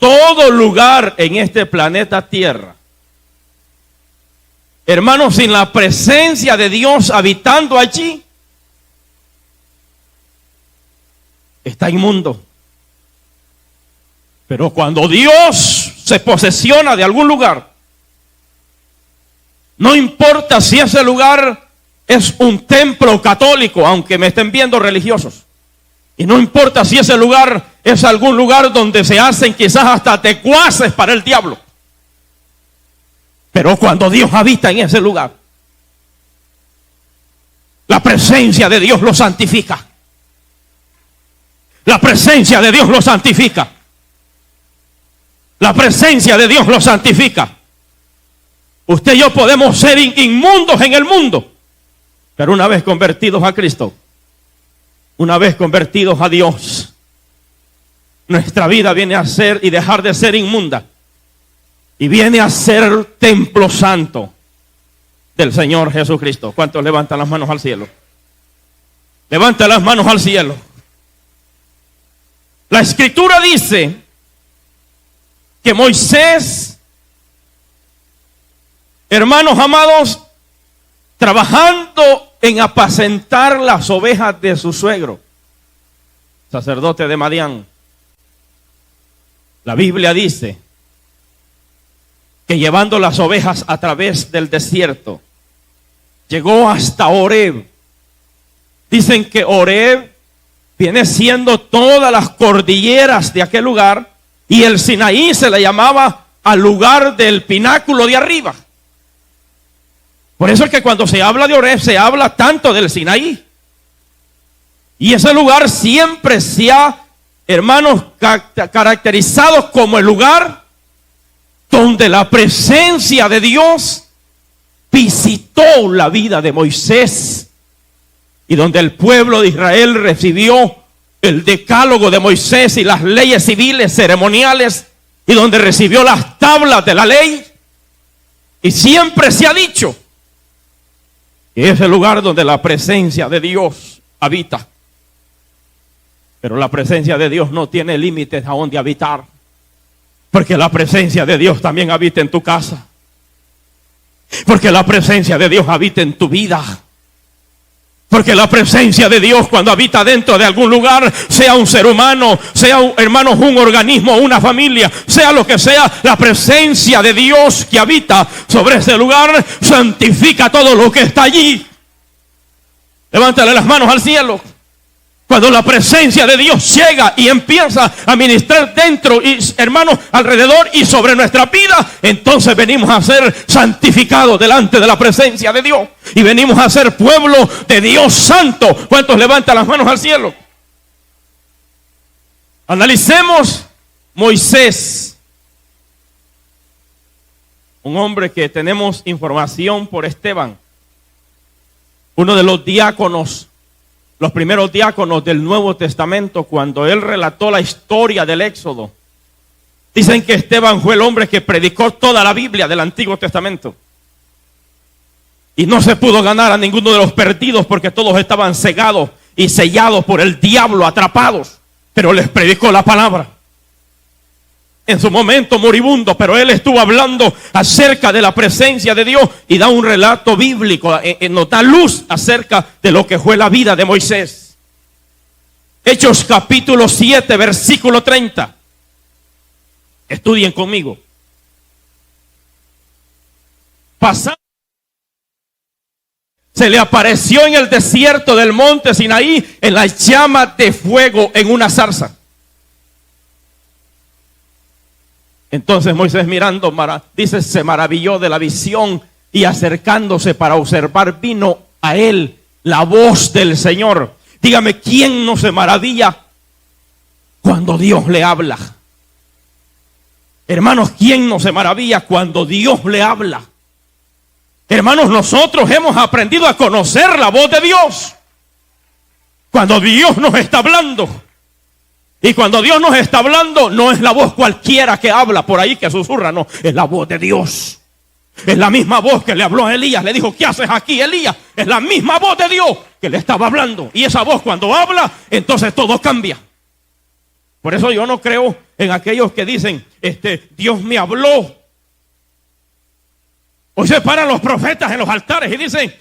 todo lugar en este planeta Tierra, hermanos, sin la presencia de Dios habitando allí, está inmundo. Pero cuando Dios se posesiona de algún lugar, no importa si ese lugar es un templo católico, aunque me estén viendo religiosos, y no importa si ese lugar es algún lugar donde se hacen quizás hasta tecuaces para el diablo, pero cuando Dios habita en ese lugar, la presencia de Dios lo santifica. La presencia de Dios lo santifica. La presencia de Dios lo santifica. Usted y yo podemos ser inmundos en el mundo, pero una vez convertidos a Cristo, una vez convertidos a Dios, nuestra vida viene a ser y dejar de ser inmunda, y viene a ser templo santo del Señor Jesucristo. ¿Cuántos levantan las manos al cielo? Levanta las manos al cielo. La Escritura dice que Moisés, hermanos amados, trabajando en apacentar las ovejas de su suegro, sacerdote de Madián, la Biblia dice que llevando las ovejas a través del desierto, llegó hasta Horeb. Dicen que Horeb viene siendo todas las cordilleras de aquel lugar, y el Sinaí se le llamaba al lugar del pináculo de arriba. Por eso es que cuando se habla de Horeb se habla tanto del Sinaí. Y ese lugar siempre se ha, hermanos, caracterizado como el lugar donde la presencia de Dios visitó la vida de Moisés, y donde el pueblo de Israel recibió el decálogo de Moisés y las leyes civiles, ceremoniales, y donde recibió las tablas de la ley. Y siempre se ha dicho que es el lugar donde la presencia de Dios habita. Pero la presencia de Dios no tiene límites a donde habitar, porque la presencia de Dios también habita en tu casa, porque la presencia de Dios habita en tu vida. Porque la presencia de Dios, cuando habita dentro de algún lugar, sea un ser humano, sea hermanos, un organismo, una familia, sea lo que sea, la presencia de Dios que habita sobre ese lugar santifica todo lo que está allí. Levántale las manos al cielo. Cuando la presencia de Dios llega y empieza a ministrar dentro y, hermanos, alrededor y sobre nuestra vida, entonces venimos a ser santificados delante de la presencia de Dios. Y venimos a ser pueblo de Dios santo. ¿Cuántos levantan las manos al cielo? Analicemos Moisés. Un hombre que tenemos información por Esteban. Uno de los diáconos, los primeros diáconos del Nuevo Testamento, cuando él relató la historia del Éxodo. Dicen que Esteban fue el hombre que predicó toda la Biblia del Antiguo Testamento. Y no se pudo ganar a ninguno de los perdidos porque todos estaban cegados y sellados por el diablo, atrapados. Pero les predicó la palabra. En su momento moribundo, pero él estuvo hablando acerca de la presencia de Dios y da un relato bíblico, nos da luz acerca de lo que fue la vida de Moisés. Hechos capítulo 7, versículo 30. Estudien conmigo. Pasando, se le apareció en el desierto del monte Sinaí en la llama de fuego en una zarza. Entonces Moisés mirando, dice, se maravilló de la visión y acercándose para observar, vino a él la voz del Señor. Dígame, ¿quién no se maravilla cuando Dios le habla? Hermanos, ¿quién no se maravilla cuando Dios le habla? Hermanos, nosotros hemos aprendido a conocer la voz de Dios. Cuando Dios nos está hablando. Y cuando Dios nos está hablando, no es la voz cualquiera que habla por ahí, que susurra, no, es la voz de Dios. Es la misma voz que le habló a Elías, le dijo, ¿qué haces aquí, Elías? Es la misma voz de Dios que le estaba hablando. Y esa voz cuando habla, entonces todo cambia. Por eso yo no creo en aquellos que dicen, Dios me habló. Hoy se paran los profetas en los altares y dicen,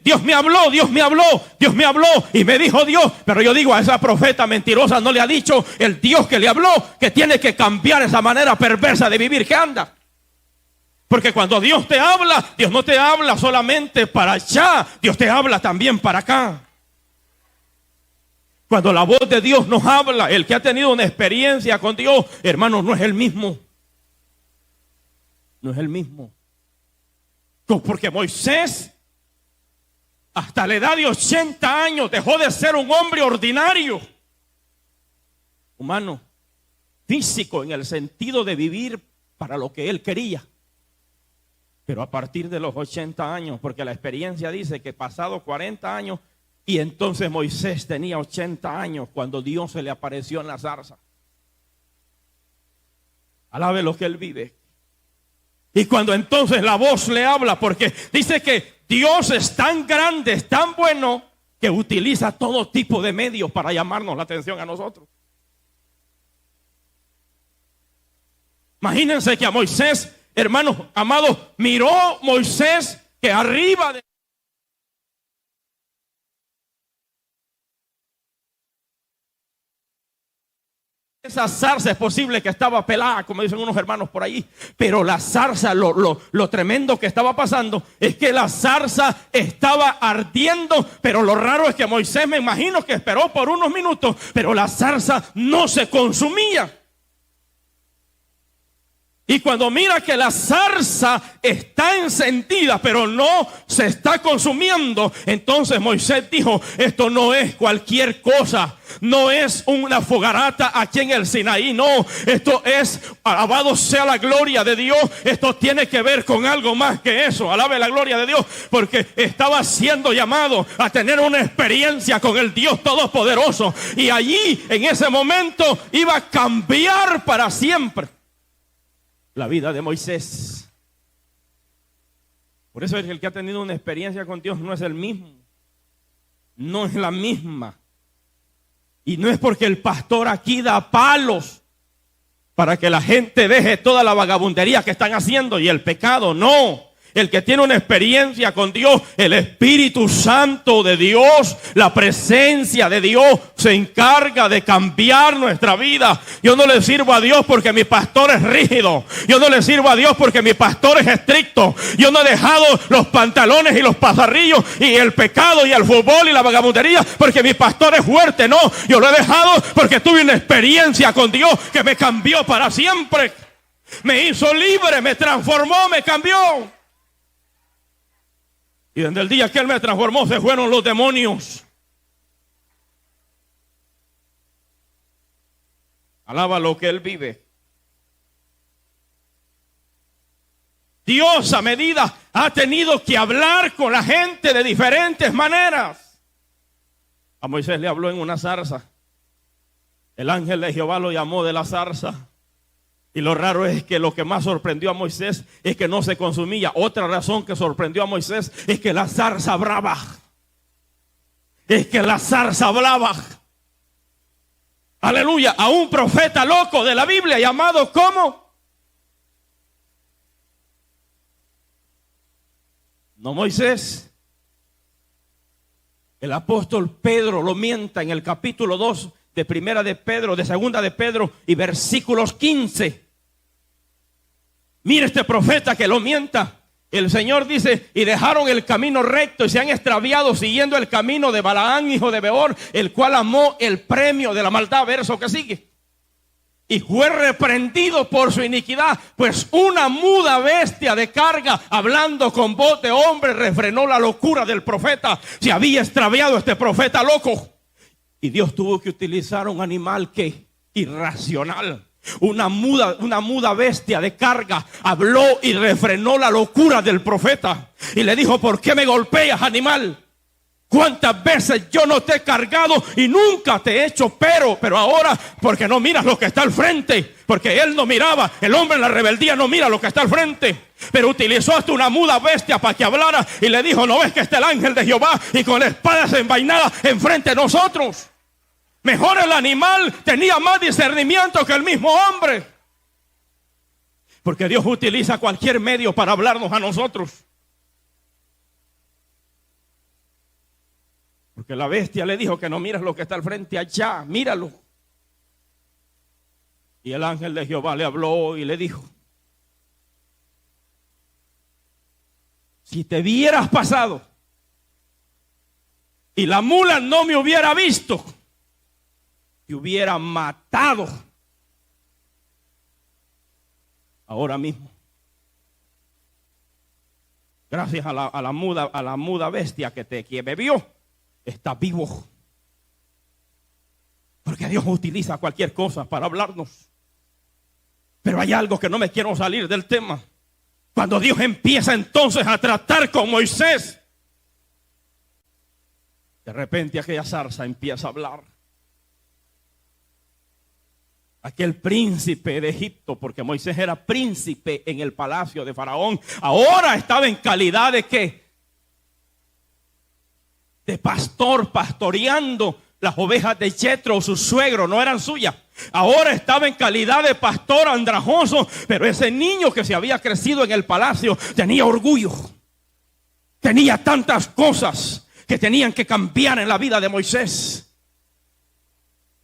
Dios me habló, Dios me habló, Dios me habló y me dijo Dios. Pero yo digo, a esa profeta mentirosa no le ha dicho el Dios que le habló que tiene que cambiar esa manera perversa de vivir que anda. Porque cuando Dios te habla, Dios no te habla solamente para allá, Dios te habla también para acá. Cuando la voz de Dios nos habla, el que ha tenido una experiencia con Dios, hermanos, no es el mismo. No es el mismo. Porque Moisés, hasta la edad de 80 años, dejó de ser un hombre ordinario, humano, físico, en el sentido de vivir para lo que él quería. Pero a partir de los 80 años, porque la experiencia dice que pasado 40 años, y entonces Moisés tenía 80 años cuando Dios se le apareció en la zarza. Alabe lo que él vive. Y cuando entonces la voz le habla, porque dice que Dios es tan grande, es tan bueno, que utiliza todo tipo de medios para llamarnos la atención a nosotros. Imagínense que a Moisés, hermanos amados, miró Moisés que arriba de esa zarza, es posible que estaba pelada, como dicen unos hermanos por ahí, pero la zarza, lo tremendo que estaba pasando es que la zarza estaba ardiendo, pero lo raro es que Moisés, me imagino que esperó por unos minutos, pero la zarza no se consumía. Y cuando mira que la zarza está encendida, pero no se está consumiendo, entonces Moisés dijo, esto no es cualquier cosa, no es una fogarata aquí en el Sinaí, no, esto es, alabado sea la gloria de Dios, esto tiene que ver con algo más que eso, alabe la gloria de Dios, porque estaba siendo llamado a tener una experiencia con el Dios Todopoderoso, y allí, en ese momento, iba a cambiar para siempre la vida de Moisés. Por eso es que el que ha tenido una experiencia con Dios no es el mismo, no es la misma. Y no es porque el pastor aquí da palos para que la gente deje toda la vagabundería que están haciendo y el pecado, no. El que tiene una experiencia con Dios, el Espíritu Santo de Dios, la presencia de Dios se encarga de cambiar nuestra vida. Yo no le sirvo a Dios porque mi pastor es rígido. Yo no le sirvo a Dios porque mi pastor es estricto. Yo no he dejado los pantalones y los pasarrillos y el pecado y el fútbol y la vagabundería porque mi pastor es fuerte. No, yo lo he dejado porque tuve una experiencia con Dios que me cambió para siempre. Me hizo libre, me transformó, me cambió. Y desde el día que Él me transformó se fueron los demonios. Alaba lo que Él vive. Dios a medida ha tenido que hablar con la gente de diferentes maneras. A Moisés le habló en una zarza. El ángel de Jehová lo llamó de la zarza. Y lo raro es que lo que más sorprendió a Moisés es que no se consumía. Otra razón que sorprendió a Moisés es que la zarza hablaba. Es que la zarza hablaba. Aleluya. A un profeta loco de la Biblia llamado ¿cómo? No Moisés. El apóstol Pedro lo mienta en el capítulo 2 de primera de Pedro, de segunda de Pedro y versículos 15. Mire este profeta que lo mienta. El Señor dice, y dejaron el camino recto y se han extraviado siguiendo el camino de Balaán, hijo de Beor, el cual amó el premio de la maldad. Verso que sigue. Y fue reprendido por su iniquidad, pues una muda bestia de carga, hablando con voz de hombre, refrenó la locura del profeta. Se había extraviado este profeta loco. Y Dios tuvo que utilizar un animal que irracional. Una muda bestia de carga habló y refrenó la locura del profeta. Y le dijo, ¿por qué me golpeas, animal? ¿Cuántas veces yo no te he cargado y nunca te he hecho pero ahora porque no miras lo que está al frente? Porque él no miraba, el hombre en la rebeldía no mira lo que está al frente. Pero utilizó hasta una muda bestia para que hablara y le dijo, ¿no ves que está el ángel de Jehová y con la espada desenvainada enfrente de nosotros? Mejor el animal tenía más discernimiento que el mismo hombre. Porque Dios utiliza cualquier medio para hablarnos a nosotros. Porque la bestia le dijo que no miras lo que está al frente allá, míralo. Y el ángel de Jehová le habló y le dijo: si te hubieras pasado y la mula no me hubiera visto, te hubiera matado ahora mismo. Gracias a la muda bestia que me vio, está vivo. Porque Dios utiliza cualquier cosa para hablarnos. Pero hay algo que no me quiero salir del tema. Cuando Dios empieza entonces a tratar con Moisés, de repente aquella zarza empieza a hablar. Aquel príncipe de Egipto, porque Moisés era príncipe en el palacio de Faraón, ahora estaba en calidad de ¿qué? De pastor, pastoreando las ovejas de Jetro, su suegro, no eran suyas. Ahora estaba en calidad de pastor andrajoso, pero ese niño que se había crecido en el palacio tenía orgullo. Tenía tantas cosas que tenían que cambiar en la vida de Moisés.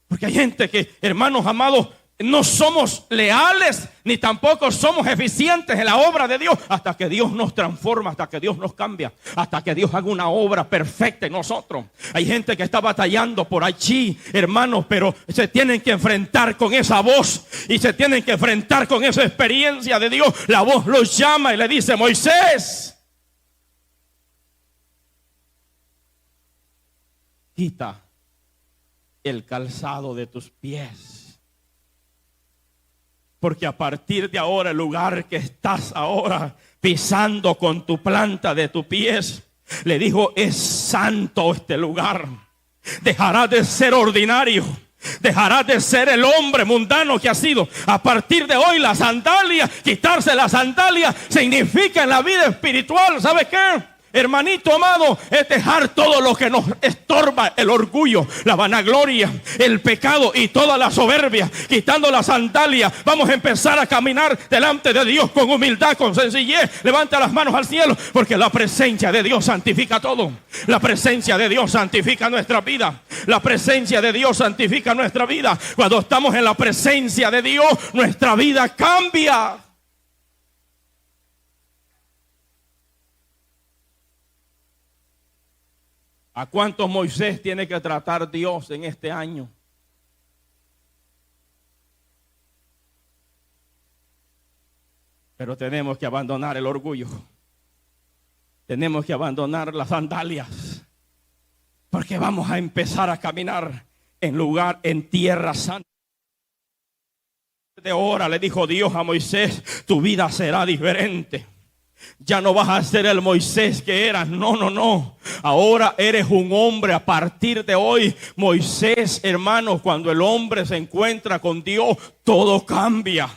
Porque hay gente que, hermanos amados, no somos leales ni tampoco somos eficientes en la obra de Dios hasta que Dios nos transforma, hasta que Dios nos cambia, hasta que Dios haga una obra perfecta en nosotros. Hay gente que está batallando por allí, hermanos, pero se tienen que enfrentar con esa voz y se tienen que enfrentar con esa experiencia de Dios. La voz los llama y le dice: Moisés, quita el calzado de tus pies, porque a partir de ahora el lugar que estás ahora pisando con tu planta de tus pies, le dijo, es santo este lugar. Dejarás de ser ordinario, dejarás de ser el hombre mundano que has sido. A partir de hoy la sandalia, quitarse la sandalia significa en la vida espiritual, ¿sabes qué? Hermanito amado, es dejar todo lo que nos estorba, el orgullo, la vanagloria, el pecado y toda la soberbia. Quitando la sandalia, vamos a empezar a caminar delante de Dios con humildad, con sencillez. Levanta las manos al cielo, porque la presencia de Dios santifica todo. La presencia de Dios santifica nuestra vida. La presencia de Dios santifica nuestra vida. Cuando estamos en la presencia de Dios, nuestra vida cambia. ¿A cuántos Moisés tiene que tratar Dios en este año? Pero tenemos que abandonar el orgullo. Tenemos que abandonar las sandalias. Porque vamos a empezar a caminar en tierra santa. De ahora le dijo Dios a Moisés, tu vida será diferente. Ya no vas a ser el Moisés que eras, no. Ahora eres un hombre a partir de hoy. Moisés, hermanos, cuando el hombre se encuentra con Dios, todo cambia.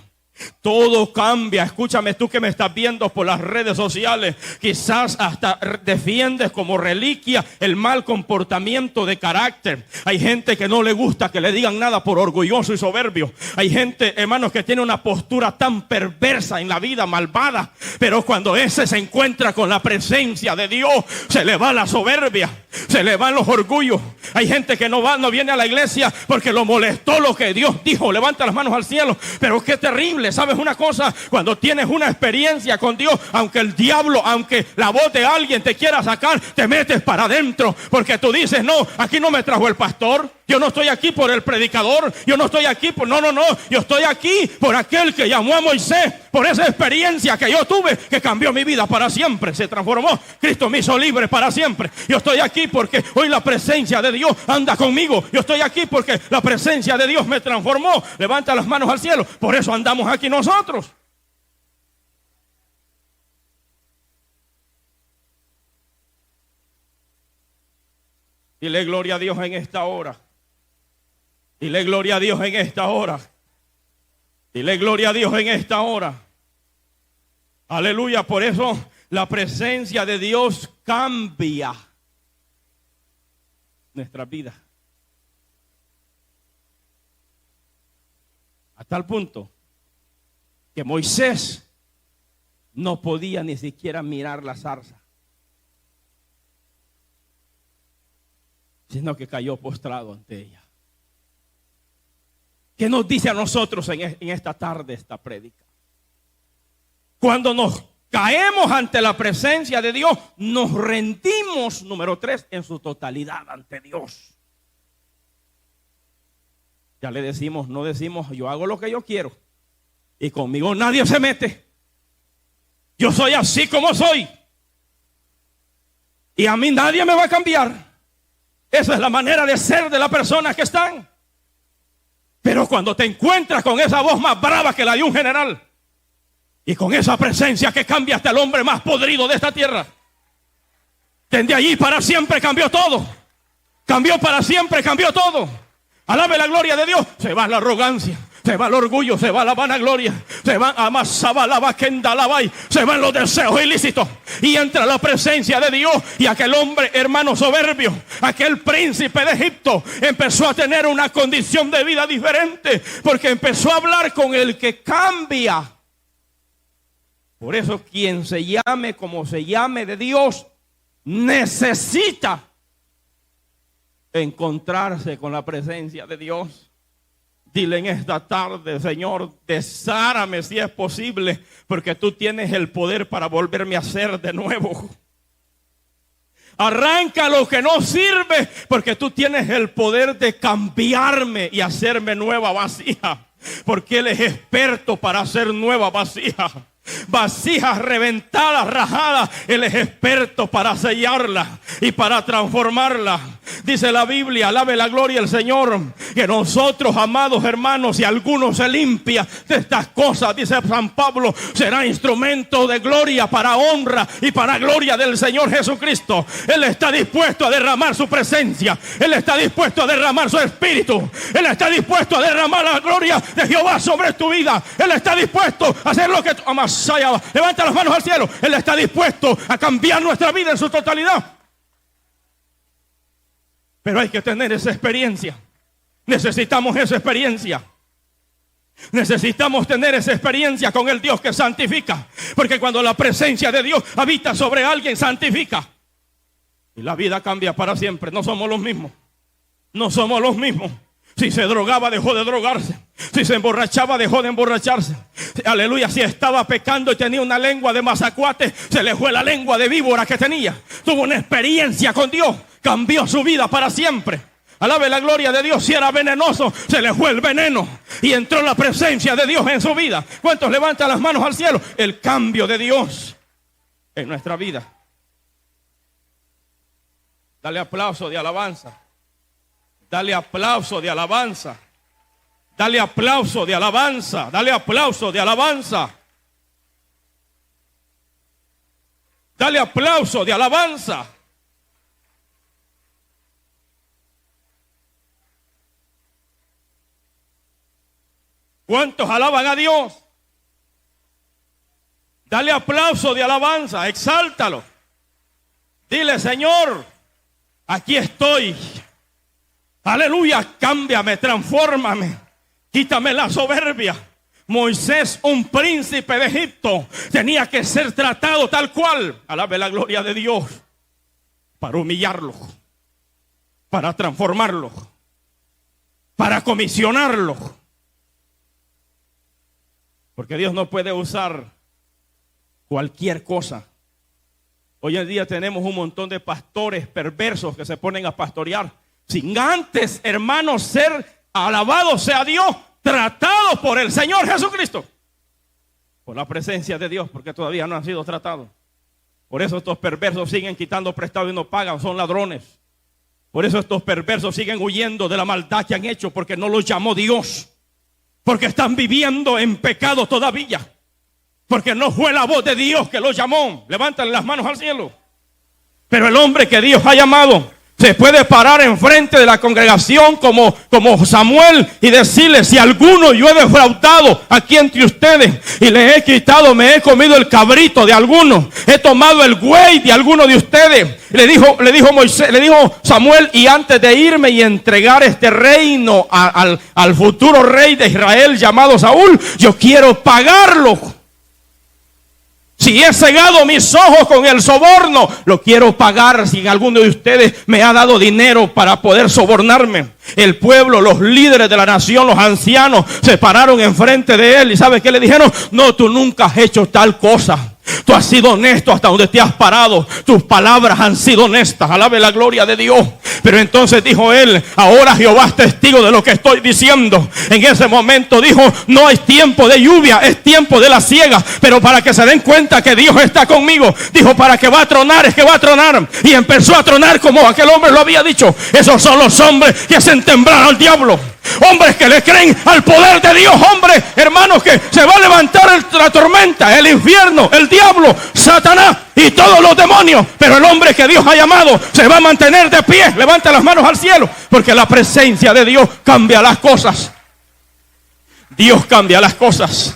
Todo cambia. Escúchame, tú que me estás viendo por las redes sociales, quizás hasta defiendes como reliquia el mal comportamiento de carácter. Hay gente que no le gusta que le digan nada por orgulloso y soberbio. Hay gente, hermanos, que tiene una postura tan perversa en la vida, malvada. Pero cuando ese se encuentra con la presencia de Dios, se le va la soberbia, se le van los orgullos. Hay gente que no viene a la iglesia porque lo molestó lo que Dios dijo. Levanta las manos al cielo. Pero qué terrible. ¿Sabes una cosa? Cuando tienes una experiencia con Dios, aunque el diablo, aunque la voz de alguien te quiera sacar, te metes para adentro, porque tú dices, no, aquí no me trajo el pastor, yo no estoy aquí por el predicador, yo no estoy aquí por, no, yo estoy aquí por aquel que llamó a Moisés, por esa experiencia que yo tuve, que cambió mi vida para siempre, se transformó, Cristo me hizo libre para siempre. Yo estoy aquí porque hoy la presencia de Dios anda conmigo. Yo estoy aquí porque la presencia de Dios me transformó. Levanta las manos al cielo, por eso andamos aquí nosotros. Dile gloria a Dios en esta hora. Dile gloria a Dios en esta hora. Dile gloria a Dios en esta hora. Aleluya. Por eso la presencia de Dios cambia nuestra vida. A tal punto que Moisés no podía ni siquiera mirar la zarza, sino que cayó postrado ante ella. ¿Qué nos dice a nosotros en esta tarde esta prédica? Cuando nos caemos ante la presencia de Dios, nos rendimos, número 3, en su totalidad ante Dios. Ya le decimos, no decimos, yo hago lo que yo quiero y conmigo nadie se mete. Yo soy así como soy y a mí nadie me va a cambiar. Esa es la manera de ser de las personas que están. Pero cuando te encuentras con esa voz más brava que la de un general y con esa presencia que cambia hasta el hombre más podrido de esta tierra, desde allí para siempre cambió todo. Cambió para siempre, cambió todo. Alabe la gloria de Dios. Se va la arrogancia, se va el orgullo, se va la vanagloria, se va se van los deseos ilícitos y entra la presencia de Dios. Y aquel hombre, hermano soberbio, aquel príncipe de Egipto, empezó a tener una condición de vida diferente, porque empezó a hablar con el que cambia. Por eso quien se llame como se llame de Dios necesita encontrarse con la presencia de Dios. Dile en esta tarde: Señor, desárame si es posible, porque tú tienes el poder para volverme a hacer de nuevo. Arranca lo que no sirve, porque tú tienes el poder de cambiarme y hacerme nueva vasija, porque Él es experto para hacer nueva vasija. Vasijas reventadas, rajadas, Él es experto para sellarla y para transformarla. Dice la Biblia, alabe la gloria del Señor, que nosotros, amados hermanos, si alguno se limpia de estas cosas, dice San Pablo, será instrumento de gloria para honra y para gloria del Señor Jesucristo. Él está dispuesto a derramar su presencia, Él está dispuesto a derramar su espíritu, Él está dispuesto a derramar la gloria de Jehová sobre tu vida. Él está dispuesto a hacer lo que tú amas. Levanta las manos al cielo. Él está dispuesto a cambiar nuestra vida en su totalidad. Pero hay que tener esa experiencia. Necesitamos esa experiencia. Necesitamos tener esa experiencia con el Dios que santifica. Porque cuando la presencia de Dios habita sobre alguien, santifica. Y la vida cambia para siempre. No somos los mismos. No somos los mismos. Si se drogaba, dejó de drogarse. Si se emborrachaba, dejó de emborracharse. Aleluya. Si estaba pecando y tenía una lengua de mazacuate, se le fue la lengua de víbora que tenía. Tuvo una experiencia con Dios. Cambió su vida para siempre. Alabe la gloria de Dios. Si era venenoso, se le fue el veneno y entró la presencia de Dios en su vida. ¿Cuántos levantan las manos al cielo? El cambio de Dios en nuestra vida. Dale aplauso de alabanza. Dale aplauso de alabanza. Dale aplauso de alabanza. Dale aplauso de alabanza. Dale aplauso de alabanza. ¿Cuántos alaban a Dios? Dale aplauso de alabanza. Exáltalo. Dile: Señor, aquí estoy. Aleluya, cámbiame, transfórmame, quítame la soberbia. Moisés, un príncipe de Egipto, tenía que ser tratado tal cual. Alabe la gloria de Dios, para humillarlo, para transformarlo, para comisionarlo. Porque Dios no puede usar cualquier cosa. Hoy en día tenemos un montón de pastores perversos que se ponen a pastorear sin antes, hermanos, ser alabado sea Dios, tratados por el Señor Jesucristo, por la presencia de Dios, porque todavía no han sido tratados. Por eso estos perversos siguen quitando prestado y no pagan, son ladrones. Por eso estos perversos siguen huyendo de la maldad que han hecho, porque no los llamó Dios, porque están viviendo en pecado todavía, porque no fue la voz de Dios que los llamó. Levanten las manos al cielo. Pero el hombre que Dios ha llamado Se puede parar enfrente de la congregación como Samuel y decirle: si alguno yo he defraudado aquí entre ustedes y les he quitado, me he comido el cabrito de alguno, he tomado el buey de alguno de ustedes. Le dijo Samuel: y antes de irme y entregar este reino al futuro rey de Israel llamado Saúl, yo quiero pagarlo. Si he cegado mis ojos con el soborno, lo quiero pagar. Si alguno de ustedes me ha dado dinero para poder sobornarme. El pueblo, los líderes de la nación, los ancianos, se pararon enfrente de él. ¿Y sabe qué le dijeron? No, tú nunca has hecho tal cosa. Tú has sido honesto hasta donde te has parado. Tus palabras han sido honestas. Alabe la gloria de Dios. Pero entonces dijo él: ahora Jehová es testigo de lo que estoy diciendo. En ese momento dijo: no es tiempo de lluvia, es tiempo de la siega. Pero para que se den cuenta que Dios está conmigo, dijo: para que va a tronar, es que va a tronar. Y empezó a tronar como aquel hombre lo había dicho. Esos son los hombres que hacen temblar al diablo. Hombres que le creen al poder de Dios. Hombres, hermanos, que se va a levantar la tormenta, el infierno, el diablo, Satanás y todos los demonios. Pero el hombre que Dios ha llamado se va a mantener de pie. Levanta las manos al cielo, porque la presencia de Dios cambia las cosas. Dios cambia las cosas.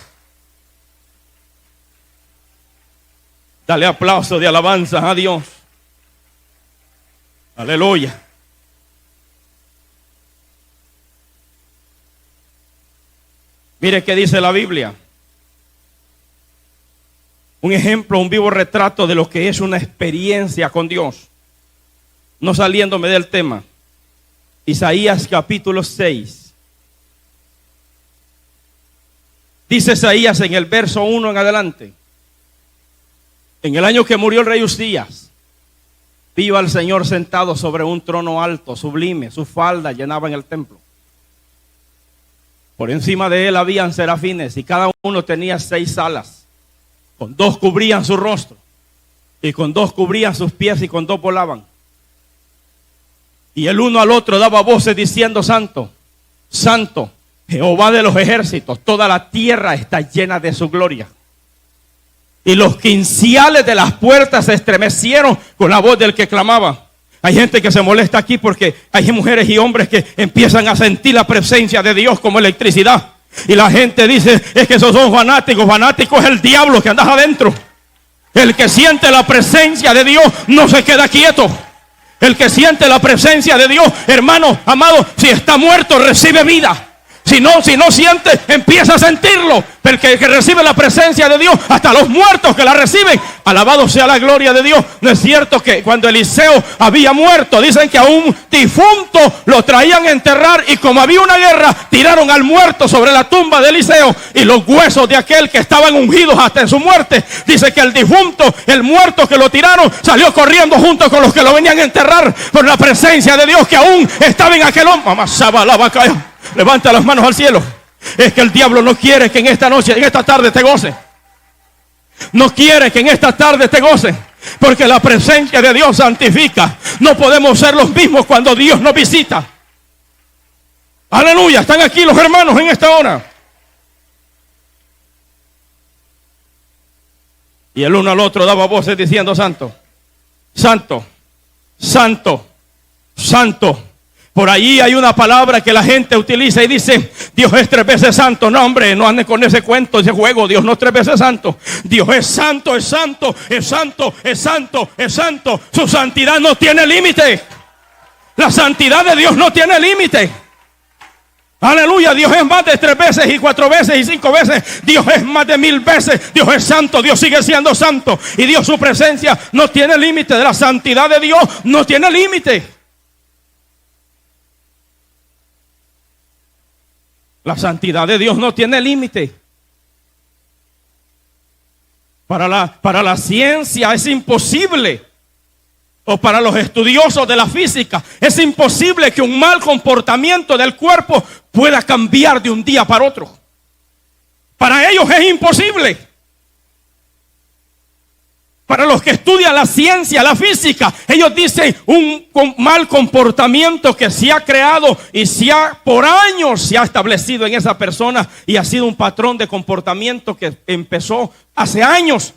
Dale aplauso de alabanza a Dios. Aleluya. Mire qué dice la Biblia. Un ejemplo, un vivo retrato de lo que es una experiencia con Dios. No saliéndome del tema. Isaías capítulo 6. Dice Isaías en el verso 1 en adelante: en el año que murió el rey Uzías, vi al Señor sentado sobre un trono alto, sublime, sus faldas llenaban el templo. Por encima de él habían serafines, y cada uno tenía 6 alas. Con 2 cubrían su rostro, y con 2 cubrían sus pies, y con 2 volaban. Y el uno al otro daba voces diciendo: Santo, Santo, Jehová de los ejércitos, toda la tierra está llena de su gloria. Y los quinciales de las puertas se estremecieron con la voz del que clamaba. Hay gente que se molesta aquí porque hay mujeres y hombres que empiezan a sentir la presencia de Dios como electricidad. Y la gente dice: es que esos son fanáticos. Fanático es el diablo que anda adentro. El que siente la presencia de Dios no se queda quieto. El que siente la presencia de Dios, hermano, amado, si está muerto, recibe vida. Si no siente, empieza a sentirlo. Porque el que recibe la presencia de Dios, hasta los muertos que la reciben, alabado sea la gloria de Dios. No es cierto que cuando Eliseo había muerto, dicen que a un difunto lo traían a enterrar, y como había una guerra, tiraron al muerto sobre la tumba de Eliseo, y los huesos de aquel que estaban ungidos hasta en su muerte, dice que el difunto, el muerto que lo tiraron, salió corriendo junto con los que lo venían a enterrar, por la presencia de Dios que aún estaba en aquel hombre. Amasaba la vaca. Levanta las manos al cielo. Es que el diablo no quiere que en esta noche, en esta tarde te goce. No quiere que en esta tarde te goce, porque la presencia de Dios santifica. No podemos ser los mismos cuando Dios nos visita. Aleluya, están aquí los hermanos en esta hora. Y el uno al otro daba voces diciendo: Santo, Santo, Santo, Santo. Por ahí hay una palabra que la gente utiliza y dice: Dios es 3 veces santo. No, hombre, no anden con ese cuento, ese juego. Dios no es 3 veces santo. Dios es santo, es santo, es santo, es santo, es santo. Su santidad no tiene límite. La santidad de Dios no tiene límite. Aleluya, Dios es más de 3 veces y 4 veces y 5 veces. Dios es más de 1000 veces. Dios es santo, Dios sigue siendo santo. Y Dios, su presencia no tiene límite. De la santidad de Dios no tiene límite. La santidad de Dios no tiene límite. Para la ciencia es imposible, o para los estudiosos de la física, es imposible que un mal comportamiento del cuerpo pueda cambiar de un día para otro. Para ellos es imposible. Para los que estudian la ciencia, la física, ellos dicen un mal comportamiento que se ha creado y por años se ha establecido en esa persona, y ha sido un patrón de comportamiento que empezó hace años.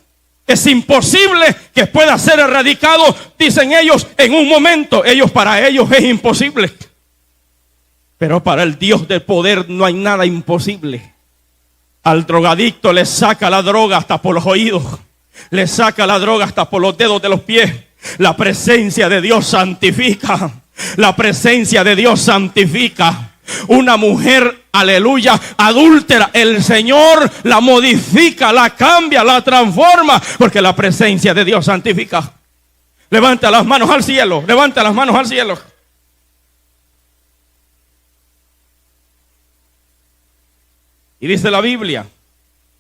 Es imposible que pueda ser erradicado, dicen ellos, en un momento. Para ellos es imposible. Pero para el Dios del poder no hay nada imposible. Al drogadicto le saca la droga hasta por los oídos. Le saca la droga hasta por los dedos de los pies. La presencia de Dios santifica. La presencia de Dios santifica. Una mujer, aleluya, adúltera, el Señor la modifica, la cambia, la transforma, porque la presencia de Dios santifica. Levanta las manos al cielo, levanta las manos al cielo. Y dice la Biblia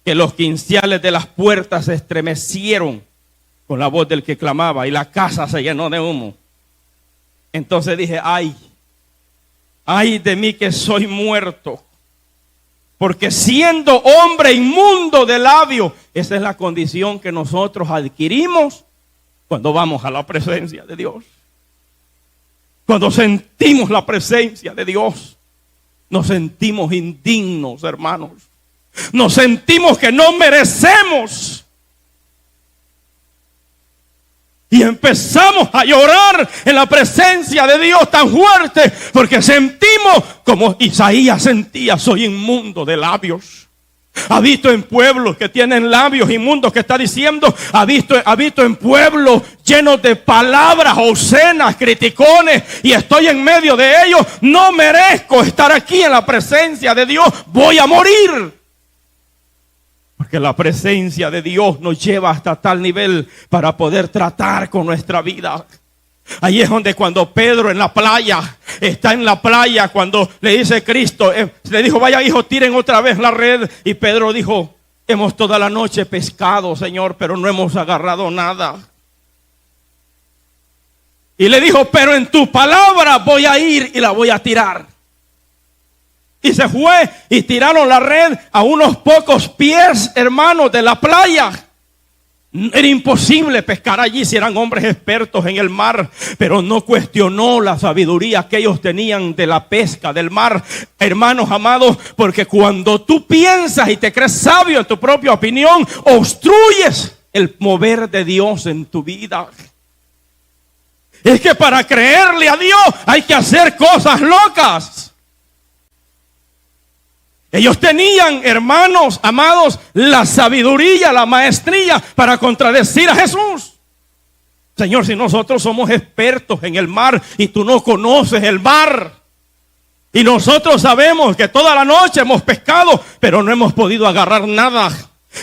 que los quinceales de las puertas se estremecieron con la voz del que clamaba y la casa se llenó de humo. Entonces dije, ay de mí que soy muerto, porque siendo hombre inmundo de labios, esa es la condición que nosotros adquirimos cuando vamos a la presencia de Dios. Cuando sentimos la presencia de Dios, nos sentimos indignos, hermanos. Nos sentimos que no merecemos. Y empezamos a llorar en la presencia de Dios tan fuerte, porque sentimos como Isaías sentía, soy inmundo de labios. Habito en pueblos que tienen labios inmundos, que está diciendo, habito en pueblos llenos de palabras obscenas, criticones, y estoy en medio de ellos. No merezco estar aquí en la presencia de Dios, voy a morir. Porque la presencia de Dios nos lleva hasta tal nivel para poder tratar con nuestra vida. Ahí es donde cuando Pedro en la playa, está en la playa, cuando le dice Cristo, le dijo, vaya hijo, tiren otra vez la red. Y Pedro dijo, hemos toda la noche pescado, Señor, pero no hemos agarrado nada. Y le dijo, pero en tu palabra voy a ir y la voy a tirar. Y se fue y tiraron la red a unos pocos pies, hermanos, de la playa. Era imposible pescar allí si eran hombres expertos en el mar, pero no cuestionó la sabiduría que ellos tenían de la pesca del mar. Hermanos amados, porque cuando tú piensas y te crees sabio en tu propia opinión, obstruyes el mover de Dios en tu vida. Es que para creerle a Dios hay que hacer cosas locas. Ellos tenían, hermanos amados, la sabiduría, la maestría para contradecir a Jesús. Señor, si nosotros somos expertos en el mar y tú no conoces el mar, y nosotros sabemos que toda la noche hemos pescado, pero no hemos podido agarrar nada.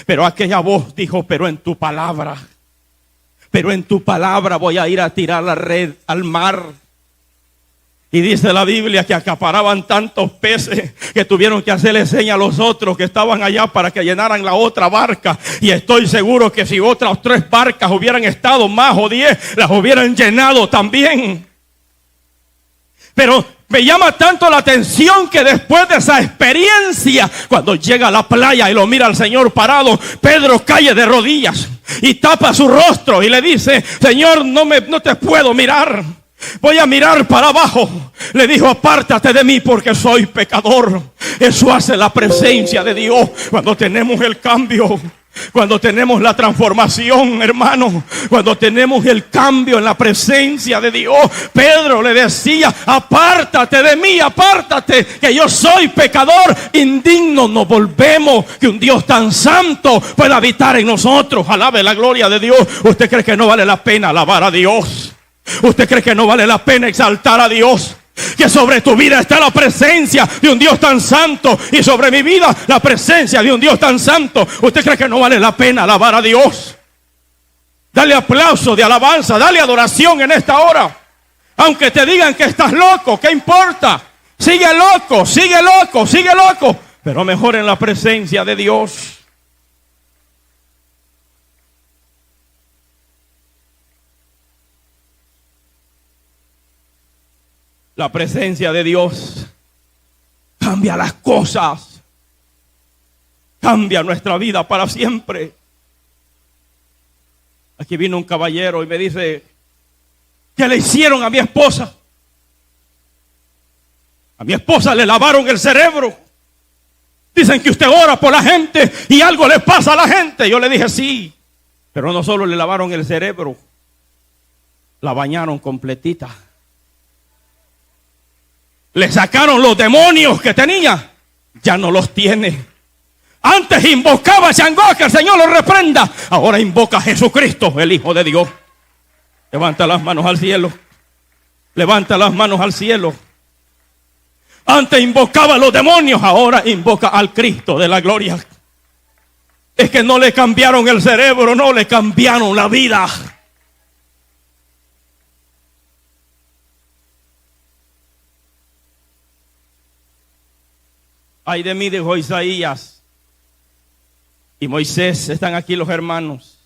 Pero aquella voz dijo, pero en tu palabra voy a ir a tirar la red al mar. Y dice la Biblia que acaparaban tantos peces que tuvieron que hacerle seña a los otros que estaban allá para que llenaran la otra barca. Y estoy seguro que si otras 3 barcas hubieran estado más o 10, las hubieran llenado también. Pero me llama tanto la atención que después de esa experiencia, cuando llega a la playa y lo mira al Señor parado, Pedro cae de rodillas y tapa su rostro y le dice, Señor, no te puedo mirar. Voy a mirar para abajo. Le dijo, apártate de mí porque soy pecador. Eso hace la presencia de Dios cuando tenemos el cambio, cuando tenemos la transformación, hermano, cuando tenemos el cambio en la presencia de Dios. Pedro le decía, apártate de mí, apártate, que yo soy pecador, indigno. Nos volvemos que un Dios tan santo pueda habitar en nosotros. Alabe la gloria de Dios. ¿Usted cree que no vale la pena alabar a Dios? ¿Usted cree que no vale la pena exaltar a Dios? Que sobre tu vida está la presencia de un Dios tan santo, y sobre mi vida la presencia de un Dios tan santo. ¿Usted cree que no vale la pena alabar a Dios? Dale aplauso de alabanza, dale adoración en esta hora. Aunque te digan que estás loco, ¿qué importa? Sigue loco, sigue loco, sigue loco, pero mejor en la presencia de Dios. La presencia de Dios cambia las cosas, cambia nuestra vida para siempre. Aquí vino un caballero y me dice, ¿qué le hicieron a mi esposa? A mi esposa le lavaron el cerebro. Dicen que usted ora por la gente y algo le pasa a la gente. Yo le dije, sí, Pero no solo le lavaron el cerebro, la bañaron completita. Le sacaron los demonios que tenía, ya no los tiene. Antes invocaba a Shango, que el Señor lo reprenda. Ahora invoca a Jesucristo, el Hijo de Dios. Levanta las manos al cielo. Levanta las manos al cielo. Antes invocaba a los demonios, ahora invoca al Cristo de la gloria. Es que no le cambiaron el cerebro, no le cambiaron la vida. Ay de mí, dijo Isaías. Y Moisés, están aquí los hermanos.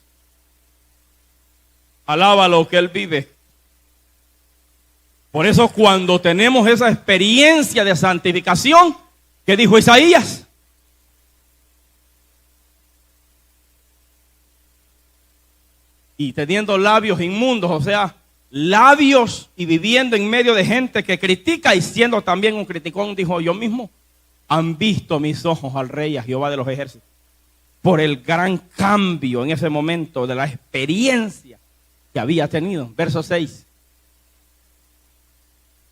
Alábalo que Él vive. Por eso cuando tenemos esa experiencia de santificación, ¿qué dijo Isaías? Y teniendo labios inmundos, o sea, labios y viviendo en medio de gente que critica y siendo también un criticón, dijo yo mismo, han visto mis ojos al Rey, a Jehová de los ejércitos. Por el gran cambio en ese momento de la experiencia que había tenido. Verso 6.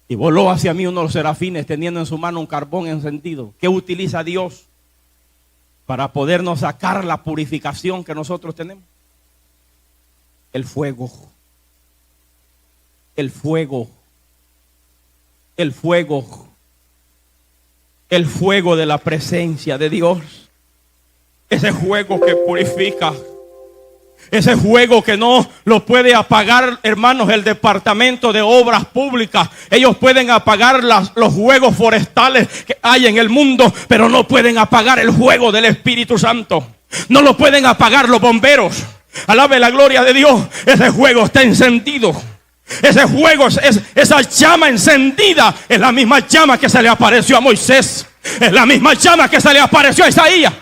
Y voló hacia mí uno de los serafines teniendo en su mano un carbón encendido. ¿Qué utiliza Dios para podernos sacar la purificación que nosotros tenemos? El fuego. El fuego. El fuego. El fuego de la presencia de Dios. Ese fuego que purifica. Ese fuego que no lo puede apagar, hermanos, el departamento de obras públicas. Ellos pueden apagar los fuegos forestales que hay en el mundo, pero no pueden apagar el fuego del Espíritu Santo. No lo pueden apagar los bomberos. Alabe la gloria de Dios. Ese fuego está encendido. Ese fuego, esa llama encendida, es la misma llama que se le apareció a Moisés. Es la misma llama que se le apareció a Isaías.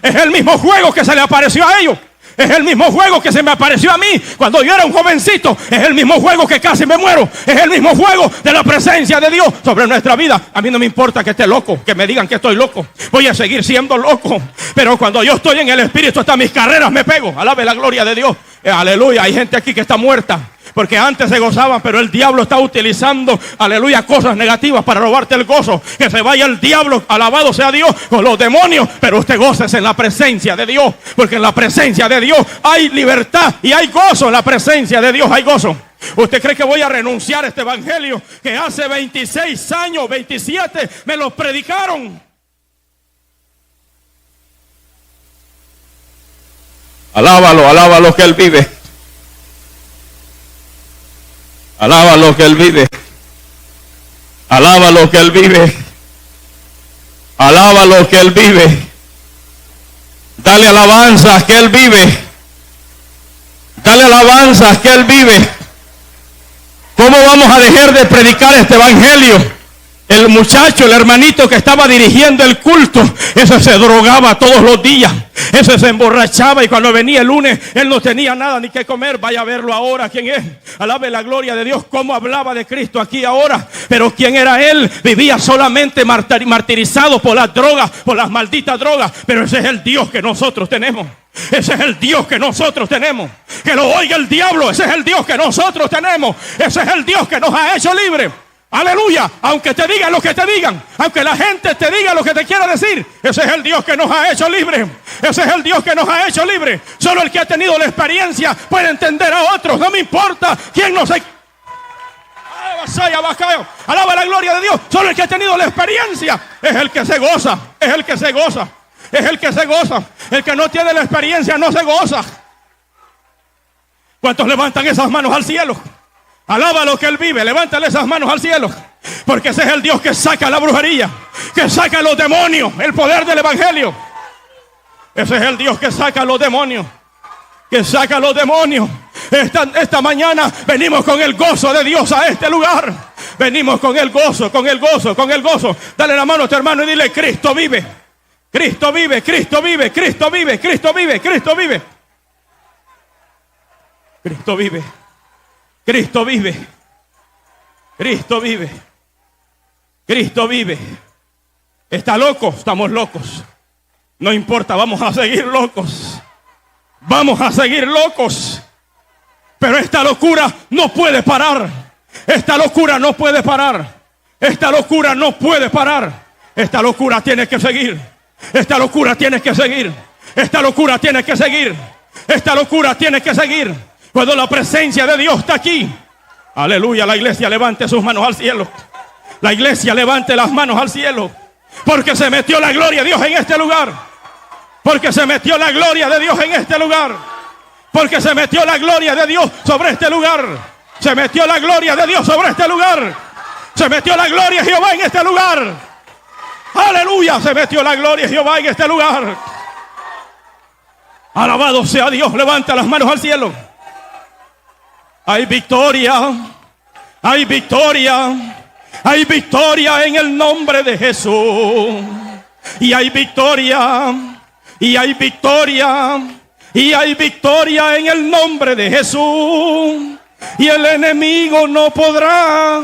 Es el mismo fuego que se le apareció a ellos. Es el mismo fuego que se me apareció a mí cuando yo era un jovencito. Es el mismo fuego que casi me muero. Es el mismo fuego de la presencia de Dios sobre nuestra vida. A mí no me importa que esté loco, que me digan que estoy loco. Voy a seguir siendo loco. Pero cuando yo estoy en el Espíritu, hasta mis carreras me pego. Alabe la gloria de Dios. Aleluya. Hay gente aquí que está muerta. Porque antes se gozaban, pero el diablo está utilizando, aleluya, cosas negativas para robarte el gozo. Que se vaya el diablo, alabado sea Dios, con los demonios. Pero usted gócese en la presencia de Dios. Porque en la presencia de Dios hay libertad y hay gozo. En la presencia de Dios hay gozo. ¿Usted cree que voy a renunciar a este evangelio que hace 26 años, 27, me lo predicaron? Alábalo, alábalo que Él vive. Alábalo que Él vive. Alábalo que Él vive. Alábalo que Él vive. Dale alabanzas que Él vive. Dale alabanzas que Él vive. ¿Cómo vamos a dejar de predicar este evangelio? El muchacho, el hermanito que estaba dirigiendo el culto, ese se drogaba todos los días. Ese se emborrachaba y cuando venía el lunes, él no tenía nada ni que comer. Vaya a verlo ahora, ¿quién es? Alabe la gloria de Dios, cómo hablaba de Cristo aquí ahora. Pero ¿quién era él? Vivía solamente martirizado por las drogas, por las malditas drogas. Pero ese es el Dios que nosotros tenemos. Ese es el Dios que nosotros tenemos. Que lo oiga el diablo, ese es el Dios que nosotros tenemos. Ese es el Dios que nos ha hecho libres. Aleluya, aunque te digan lo que te digan, aunque la gente te diga lo que te quiera decir, ese es el Dios que nos ha hecho libres. Ese es el Dios que nos ha hecho libres. Solo el que ha tenido la experiencia puede entender a otros. No me importa quién no sé. Alaba la gloria de Dios. Solo el que ha tenido la experiencia es el que se goza. Es el que se goza. Es el que se goza. El que no tiene la experiencia no se goza. ¿Cuántos levantan esas manos al cielo? Alaba lo que Él vive, levántale esas manos al cielo. Porque ese es el Dios que saca la brujería, que saca los demonios, el poder del evangelio. Ese es el Dios que saca los demonios, que saca los demonios. Esta mañana venimos con el gozo de Dios a este lugar. Venimos con el gozo, con el gozo, con el gozo. Dale la mano a tu hermano y dile: Cristo vive, Cristo vive, Cristo vive, Cristo vive, Cristo vive, Cristo vive. Cristo vive. Cristo vive. Cristo vive. Cristo vive. ¿Está loco? Estamos locos. No importa, vamos a seguir locos. Vamos a seguir locos. Pero esta locura no puede parar. Esta locura no puede parar. Esta locura no puede parar. Esta locura tiene que seguir. Esta locura tiene que seguir. Esta locura tiene que seguir. Esta locura tiene que seguir. Cuando la presencia de Dios está aquí. Aleluya, la iglesia levante sus manos al cielo. La iglesia levante las manos al cielo. Porque se metió la gloria de Dios en este lugar. Porque se metió la gloria de Dios en este lugar. Porque se metió la gloria de Dios sobre este lugar. Se metió la gloria de Dios sobre este lugar. Se metió la gloria de Jehová en este lugar. Aleluya, se metió la gloria de Jehová en este lugar. Alabado sea Dios, levanta las manos al cielo. Hay victoria. Hay victoria. Hay victoria en el nombre de Jesús. Y hay victoria. Y hay victoria. Y hay victoria en el nombre de Jesús. Y el enemigo no podrá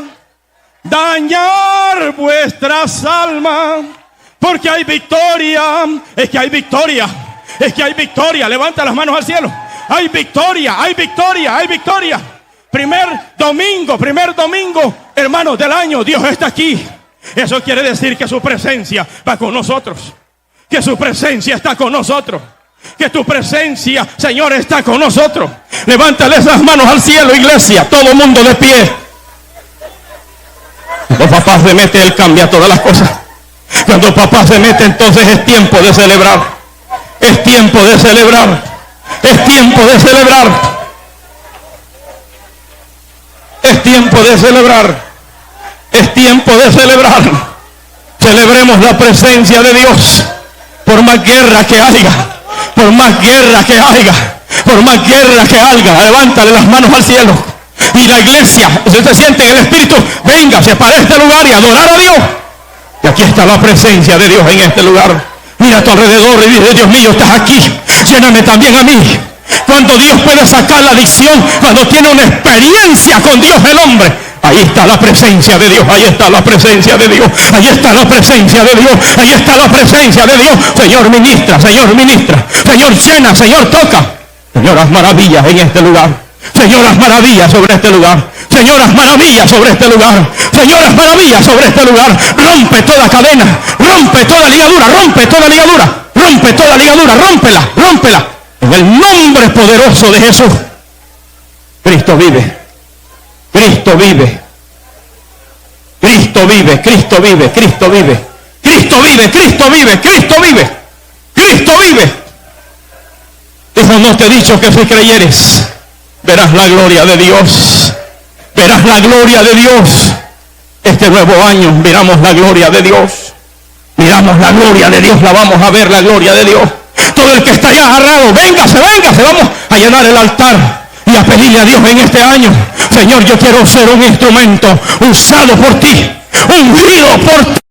dañar vuestras almas. Porque hay victoria. Es que hay victoria. Es que hay victoria. Levanta las manos al cielo. Hay victoria, hay victoria, hay victoria. Primer domingo, hermanos, del año, Dios está aquí. Eso quiere decir que su presencia va con nosotros. Que su presencia está con nosotros. Que tu presencia, Señor, está con nosotros. Levántale esas manos al cielo, iglesia. Todo mundo de pie. Cuando papá se mete, Él cambia todas las cosas. Cuando papá se mete, entonces es tiempo de celebrar. Es tiempo de celebrar. Es tiempo de celebrar. Es tiempo de celebrar. Es tiempo de celebrar. Celebremos la presencia de Dios. Por más guerra que haya. Por más guerra que haya. Por más guerra que haya. Levántale las manos al cielo. Y la iglesia, si usted siente en el Espíritu, véngase para este lugar y adorar a Dios. Y aquí está la presencia de Dios en este lugar. Mira a tu alrededor y dice: Dios mío, estás aquí. Lléname también a mí. Cuando Dios puede sacar la adicción, cuando tiene una experiencia con Dios el hombre, ahí está la presencia de Dios, ahí está la presencia de Dios, ahí está la presencia de Dios, ahí está la presencia de Dios. Señor, ministra, Señor, ministra, Señor, llena, Señor, toca. Señor, haz maravillas en este lugar. Señor, haz maravillas sobre este lugar. Señor, haz maravillas sobre este lugar. Señor, haz maravillas sobre este lugar. Rompe toda cadena, rompe toda ligadura, rompe toda ligadura, rompe toda ligadura, rómpela, rómpela. En el nombre poderoso de Jesús. Cristo vive. Cristo vive. Cristo vive. Cristo vive. Cristo vive. Cristo vive. Cristo vive. Cristo vive. Cristo vive. Dijo: no te he dicho que si creyeres, verás la gloria de Dios. Verás la gloria de Dios. Este nuevo año miramos la gloria de Dios. Miramos la gloria de Dios. La vamos a ver, la gloria de Dios. Todo el que está allá agarrado, véngase, véngase. Vamos a llenar el altar y a pedirle a Dios en este año: Señor, yo quiero ser un instrumento usado por ti, ungido por ti.